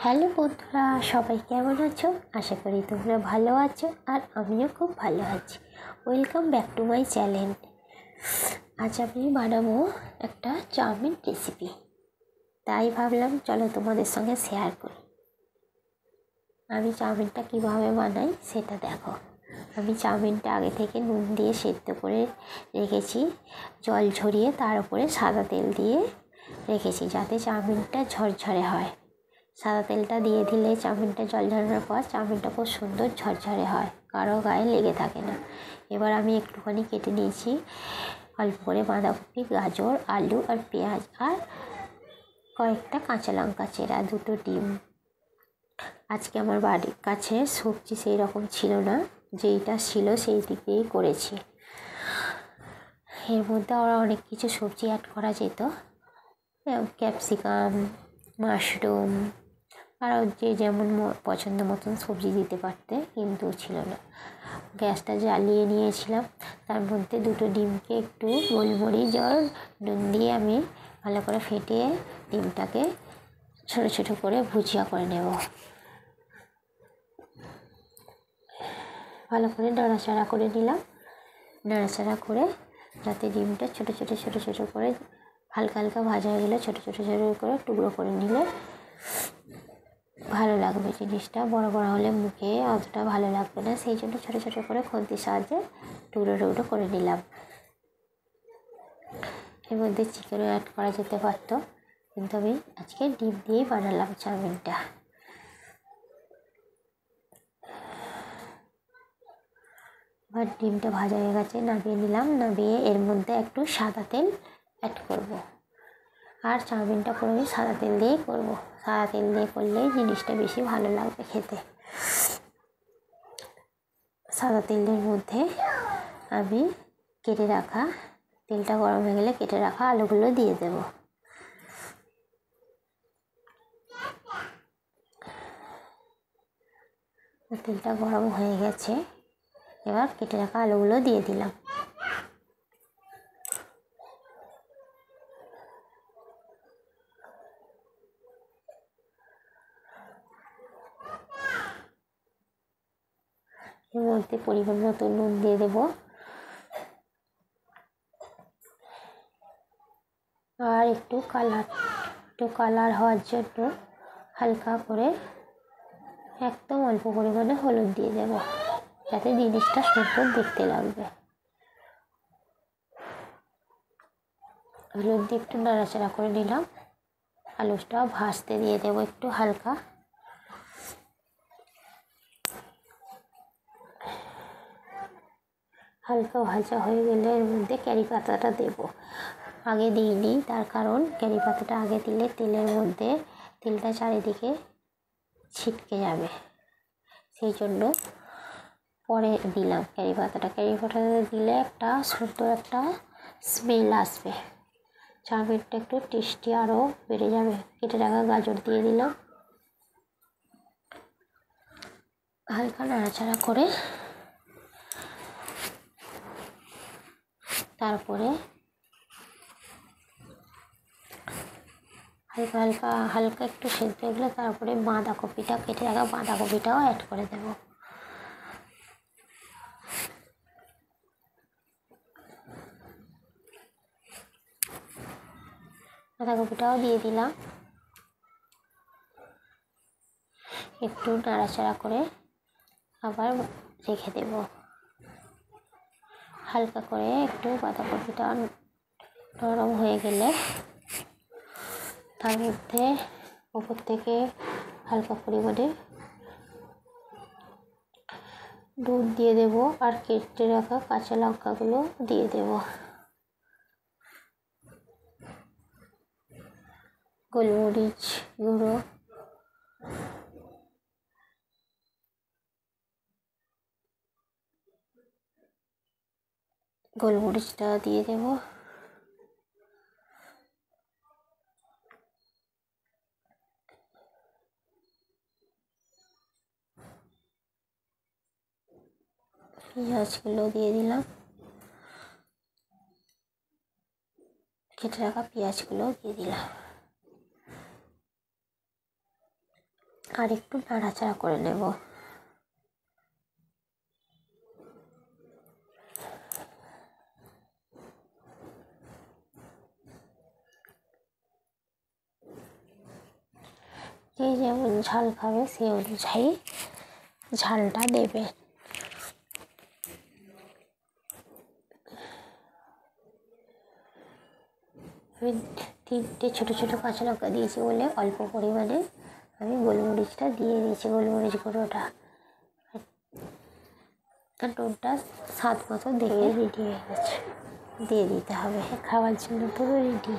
Hello বন্ধুরা, সবাই কেমন আছো? আশা করি তোমরা ভালো আছো আর আমিও খুব ভালো আছি। Welcome back to my channel. আজ আমি বানাবো একটা চাউমিন রেসিপি, তাই ভাবলাম চলো তোমাদের সঙ্গে শেয়ার করি। আমি চাউমিনটা কীভাবে বানাই সেটা দেখো। আমি চাউমিনটা আগে থেকে নুন দিয়ে সেদ্ধ করে রেখেছি, জল ঝরিয়ে তার উপরে সাদা তেল দিয়ে রেখেছি যাতে চাউমিনটা ঝরঝরে হয়। সাদা তেলটা দিয়ে দিলে চাউমিনটা জল ঝরানোর পর চাউমিনটা খুব সুন্দর ঝরঝরে হয়, কারো গায়ে লেগে থাকে না। এবার আমি একটুখানি কেটে নিয়েছি অল্প করে বাঁধাকপি, গাজর, আলু আর পেঁয়াজ আর কয়েকটা কাঁচা লঙ্কা চেরা, 2টো ডিম। আজকে আমার বাড়ির কাছে সবজি সেই রকম ছিল না, যেইটা ছিল সেই দিকেই করেছি। এর মধ্যে ওরা অনেক কিছু সবজি অ্যাড করা যেত, ক্যাপসিকাম, মাশরুম, আরও যে যেমন পছন্দ মতন সবজি দিতে পারতে, কিন্তু ছিল না। গ্যাসটা জ্বালিয়ে নিয়েছিলাম, তার মধ্যে 2টো ডিমকে একটু গোলমরিচ আর নুন দিয়ে আমি ভালো করে ফেটিয়ে ডিমটাকে ছোটো ছোটো করে ভুজিয়া করে নেব। ভালো করে নাড়াচাড়া করে নিলাম, নাড়াচাড়া করে যাতে ডিমটা ছোটো ছোটো করে হালকা হালকা ভাজা হয়ে গেলে ছোটো ছোটো করে টুকরো করে নিলে ভালো লাগবে। জিনিসটা বড় বড় হলে মুখে অতটা ভালো লাগবে না, সেই জন্য ছোটো ছোটো করে খুন্তির সাহায্যে টুকরো করে নিলাম। এর মধ্যে চিকেনও অ্যাড করা যেতে পারতো, কিন্তু আমি আজকে ডিম দিয়েই বানালাম চাউমিনটা। এবার ডিমটা ভাজা হয়ে গেছে, নামিয়ে নিলাম। নামিয়ে এর মধ্যে একটু সাদা তেল অ্যাড করব, আর চাউমিনটা পুরো আমি সাদা তেল দিয়েই করবো। সাদা তেল দিয়ে করলেই জিনিসটা বেশি ভালো লাগবে খেতে। সাদা তেলের মধ্যে আমি কেটে রাখা, তেলটা গরম হয়ে গেলে কেটে রাখা আলুগুলো দিয়ে দেব। তেলটা গরম হয়ে গেছে, এবার কেটে রাখা আলুগুলো দিয়ে দিলাম। এর মধ্যে পরিমাণ মতো নুন দিয়ে দেব, আর একটু কালার হওয়ার জন্য হালকা করে একদম অল্প পরিমাণে হলুদ দিয়ে দেব, যাতে জিনিসটা সুন্দর দেখতে লাগবে। হলুদ দিয়ে একটু নাড়াচাড়া করে নিলাম। আলুটাও ভাজতে দিয়ে দেবো একটু হালকা। ভাজা হয়ে গেলে এর মধ্যে কারি পাতাটা দেবো। আগে দিইনি, তার কারণ কারি পাতাটা আগে দিলে তেলের মধ্যে তেলটা চারিদিকে ছিটকে যাবে, সেই জন্য পরে দিলাম কারি পাতাটা। কারি পাতাটা দিলে একটা সুন্দর একটা স্মেল আসবে, চাউমিনটা একটু টেস্টি আরও বেড়ে যাবে। কেটে রাখা গাজর দিয়ে দিলাম, হালকা নাড়াচাড়া করে তারপরে হালকা একটু সেদ্ধ হয়ে গেলে তারপরে কেটে রাখা বাঁধাকপিটাও অ্যাড করে দেব। বাঁধাকপিটাও দিয়ে দিলাম, একটু নাড়াচাড়া করে আবার রেখে দেব। হালকা করে একটু বাঁধাকপিটা নরম হয়ে গেলে তার মধ্যে উপর থেকে হালকা পরিমাণে দুধ দিয়ে দেব, আর কেটে রাখা কাঁচা লঙ্কাগুলো দিয়ে দেব। গোলমরিচ গুঁড়ো, গোলমরিচটা দিয়ে দেব। পেঁয়াজগুলো দিয়ে দিলাম, কেটে রাখা পেঁয়াজগুলো দিয়ে দিলাম। আর একটু নাড়াচাড়া করে নেব। যে যেমন ঝাল খাবে সেই অনুযায়ী ঝালটা দেবে। আমি 3টে ছোটো ছোটো কাঁচা লঙ্কা দিয়েছি বলে অল্প পরিমাণে আমি গোলমরিচটা দিয়ে দিয়েছি, গোলমরিচ গুঁড়োটা। আর নুনটা স্বাদ মতো দেখে রেডি হয়ে গেছে, দিয়ে দিতে হবে। খাওয়ার জন্য পুরো রেডি।